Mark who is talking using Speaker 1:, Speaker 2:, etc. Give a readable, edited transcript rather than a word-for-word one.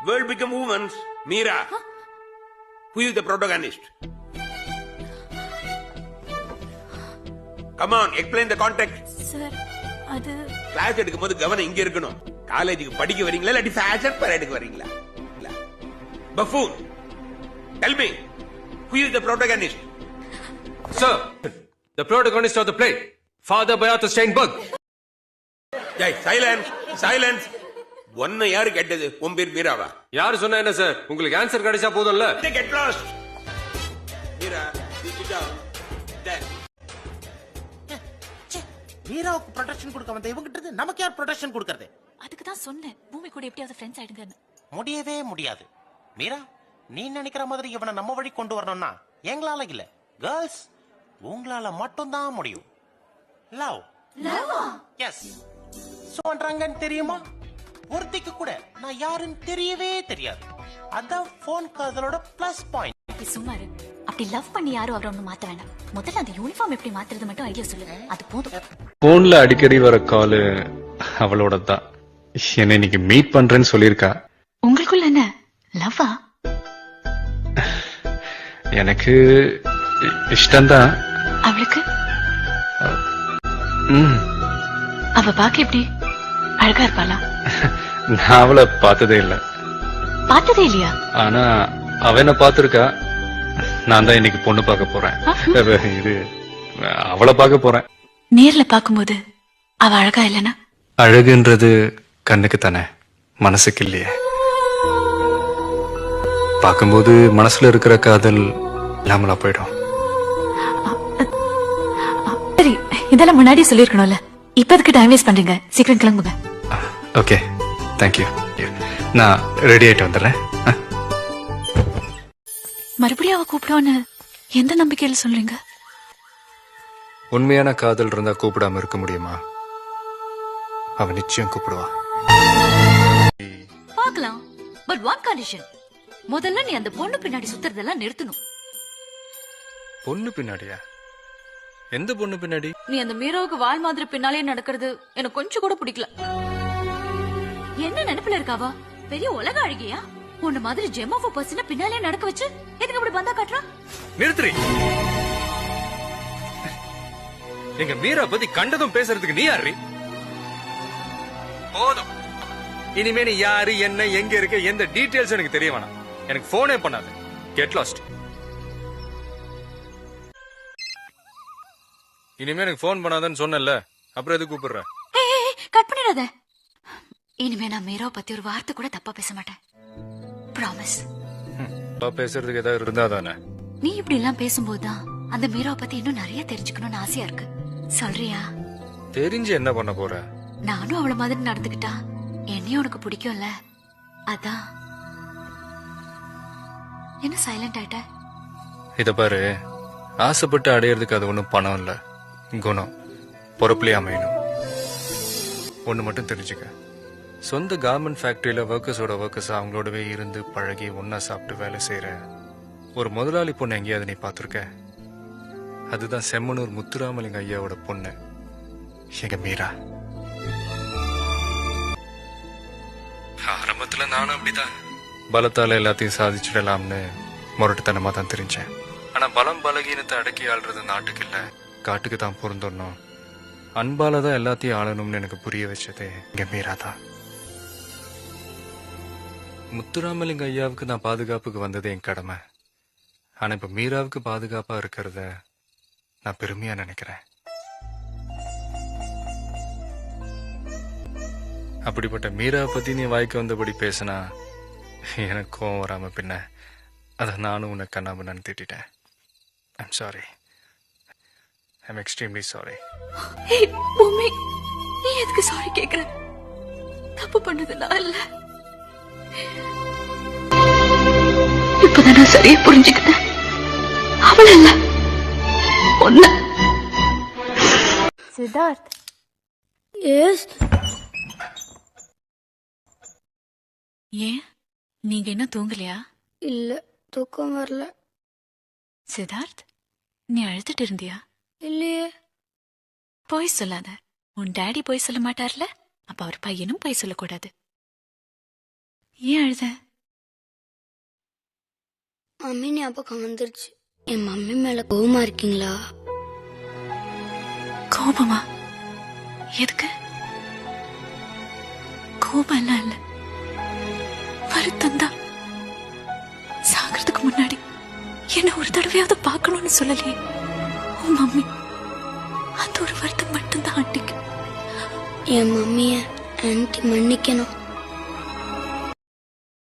Speaker 1: World become women's. Meera. Who is the protagonist? Come on, explain the context.
Speaker 2: Sir, அது
Speaker 1: class எடுக்கும்போது கவனம் இங்க இருக்கணும். காலேஜுக்கு படிக்க வரீங்களா இல்லாட்டி ஃபேஷன் பரேடுக்கு வரீங்களா? Buffoon. Tell me, who is the protagonist?
Speaker 3: Sir, the protagonist of the play, Father Beata Steinberg.
Speaker 1: Hey, silence, silence. ஒன்னு யாரு கேட்டது? உன் பேர் மீராவா?
Speaker 3: யாரு சொன்னா என்ன சார்? உங்களுக்கு ஆன்சர் கிடைச்சா போதும்ல?
Speaker 1: Get lost. Meera, sit down. Then.
Speaker 4: மீராவுக்கு ப்ரொடெக்ஷன் கொடுக்க வந்த இவங்கிட்ட நமக்கு யார் ப்ரொடெக்ஷன் கொடுக்கறது?
Speaker 2: அதுக்கு தான் சொன்னேன் பூமி கூட எப்படியாவது ஃப்ரெண்ட்ஸ் ஆயிடுங்கன்னு.
Speaker 4: முடியவே முடியாது. மீரா, நீ நினைக்கிற மாதிரி இவனை நம்ம வழி கொண்டு வரணும்னா எங்களால இல்ல. கேர்ள்ஸ், உங்களால மட்டும் தான் முடியும். லவ்.
Speaker 2: லவ்வா?
Speaker 4: எஸ். சோன்றாங்கன்னு தெரியுமா? ஒருத்திக்கு கூட நான் யாருன்னு தெரியவே தெரியாது. அதான் போன் காதலோட பிளஸ் பாயிண்ட்.
Speaker 2: சும்மா இரு. அப்படி லவ் பண்ணி யாரும் அவரை ஒண்ணு மாத்த வேண்டாம். முதல்ல அந்த யூனிஃபார்ம் எப்படி மாத்துறது மட்டும் ஐடியா சொல்லு. அது போதும்.
Speaker 5: போன்ல அடிக்கடி வர கால் அவளோட தான். என்ன இன்னைக்கு மீட் பண்றேன்னு சொல்லிருக்கா.
Speaker 2: உங்களுக்குள்ள என்ன லவ்வா?
Speaker 5: எனக்கு இஷ்டம்தான்.
Speaker 2: அவளுக்கு அவ பாக்க எப்படி அழகா இருப்பாளா?
Speaker 5: நான் அவளை பார்த்ததே இல்ல.
Speaker 2: பார்த்ததே இல்லையா?
Speaker 5: ஆனா அவ என்ன பாத்துருக்கா. நான் தான் இன்னைக்கு பொண்ணு பார்க்க போறேன். இது அவளை பார்க்க போறேன்.
Speaker 2: நேர்ல பாக்கும்போது அவ அழகா இல்லனா?
Speaker 5: அழகுன்றது கண்ணுக்கு தானே, மனசுக்கு இல்லையே. பார்க்கும்போது மனசுல இருக்கிற காதல் இல்லாமலா போயிடும்.
Speaker 2: சரி, இதெல்லாம் முன்னாடியே சொல்லிருக்கணும்ல. இப்ப எதுக்கு டைம் வேஸ்ட் பண்றீங்க? சீக்கிரம் கிளம்புங்க.
Speaker 5: Okay, thank you. நான் ரெடி ஆயிட்டு வந்துடுறேன்.
Speaker 2: மறுபடியும் அவ கூப்பிடுவான்னு எந்த நம்பிக்கையில சொல்றீங்க?
Speaker 5: உண்மையான காதல் இருந்தா கூப்பிடாம இருக்க முடியுமா? அவ நிச்சயம் கூப்பிடுவா.
Speaker 2: பார்க்கலாம். But one condition. முதல்ல நீ அந்த பொண்ணு பின்னாடி சுத்துறதெல்லாம் நிறுத்தணும்.
Speaker 5: பொண்ணு பின்னாடியா? எந்த பொண்ணு பின்னாடி?
Speaker 2: நீ அந்த மீராவுக்கு வால் மாதிரி பின்னாலே நடக்கிறது எனக்கு கொஞ்சம் கூட பிடிக்கல. என்ன நினைப்புல இருக்காவா? பெரிய உலக அழகியா? உன்ன மாதிரி ஜெம் ஆஃப் பர்சன் பின்னாலே நடக்க வச்சு எதுக்கு இப்படி பந்தா காட்டுறா?
Speaker 3: நிறுத்துறி. எங்க மீரா பத்தி கண்டதும் பேசுறதுக்கு நீ யாரு? போதும். இனிமே நீ யாரு, என்ன, எங்க இருக்க, எந்த டீடைல்ஸ் எனக்கு தெரிய வேணாம். எனக்கு போனே பண்ணாத. Get lost. இனிமே எனக்கு போன் பண்ணாதன்னு சொன்னல, அப்புறம் எதுக்கு கூப்பிடுற?
Speaker 2: கட் பண்ணிடாத. இனிமே நான் மீராவை பத்தி ஒரு வார்த்தை கூட தப்பா பேச மாட்டேன். ப்ராமிஸ்.
Speaker 5: பேசுறதுக்கு ஏதாவது இருந்தா தானே.
Speaker 2: நீ இப்படி எல்லாம் பேசும்போதுதான் அந்த மீராவை பத்தி இன்னும் நிறைய தெரிஞ்சுக்கணும்னு ஆசையா இருக்கு. சொல்றியா?
Speaker 5: தெரிஞ்சு என்ன பண்ண போற?
Speaker 2: நானும் அவள மாதிரி நடந்துக்கிட்டா என்னையும் உனக்கு பிடிக்கும்ல, அதான். என்ன சைலண்ட் ஆயிட்ட?
Speaker 5: இத பாரு, ஆசைப்பட்டு அடையிறதுக்கு அது ஒண்ணும் பணம் இல்ல, குணம். பொறுப்புலயே அமையணும். ஒண்ணு மட்டும் தெரிஞ்சுக்க, சொந்த கார்மெண்ட் ஃபேக்டரியில ஒர்க்கர்ஸோட ஒர்க்கர்ஸ் அவங்களோடவே இருந்து பழகி ஒன்னா சாப்பிட்டு வேலை செய்யற ஒரு முதலாளி பொண்ணு எங்கேயாவது நீ பாத்திருக்க? அதுதான் செம்மனூர் முத்துராமலிங்க ஐயாவோட பொண்ணு, எங்க மீரா. ஆரம்பத்துல நானும் அப்படிதான் பலத்தால எல்லாத்தையும் சாதிச்சிடலாம்னு முரட்டுத்தனமா தான் தெரிஞ்சேன். ஆனா பலம் பலகீனத்தை அடக்கி ஆள்றது நாட்டுக்கு இல்ல, காட்டுக்கு தான் பொருந்தணும். அன்பால தான் எல்லாத்தையும் ஆளணும்னு எனக்கு புரிய வச்சது எங்க மீரா தான். முத்துராமலிங்க ஐயாவுக்கு நான் பாதுகாப்புக்கு வந்தது என் கடமை. ஆனா இப்ப மீராவுக்கு பாதுகாப்பா இருக்கிறத நான் பெருமையா நினைக்கிறேன். அப்படிப்பட்ட மீராவை பத்தி நீ வாய்க்கு வந்தபடி பேசினா எனக்கு கோவம் வராம பின்ன அத நானும் உன்னை கண்ணாமண்ணு திட்டேன். I'm sorry. I'm extremely sorry.
Speaker 2: Bhoomi, நீ எதுக்கு சாரி கேக்குற? தப்பு பண்ணது நான் இல்ல. இப்பதான் நான் சரியா புரிஞ்சுக்கிட்டேன். அவள் இல்ல, ஒன்ன. சித்தார்த். எஸ். ஏன் நீங்க என்ன தூங்கலையா?
Speaker 6: இல்ல, தூக்கம் வரல.
Speaker 2: சித்தார்த், நீ அழுதுட்டு இருந்தியா?
Speaker 6: இல்லையே.
Speaker 2: போய் சொல்லாத. உன் டாடி போய் சொல்ல மாட்டார்ல, அப்ப அவர் பையனும் போய் சொல்லக்கூடாது. ஏன் அழுத?
Speaker 6: மம்மி ஞாபகம் வந்துருச்சு. என் மம்மி மேல கோவமா இருக்கீங்களா?
Speaker 2: கோபமா? எதுக்கு? கோபம் எல்லாம் இல்ல, வருத்தம் தான். சாகிறதுக்கு முன்னாடி என்ன ஒரு தடவையாவது பார்க்கணும்னு சொல்லலையே உன் மம்மி. அந்த ஒரு வருத்தம் மட்டும்தான் ஆண்டிக்கு.
Speaker 6: என் மம்மிய ஆன்ட்டி மன்னிக்கணும்.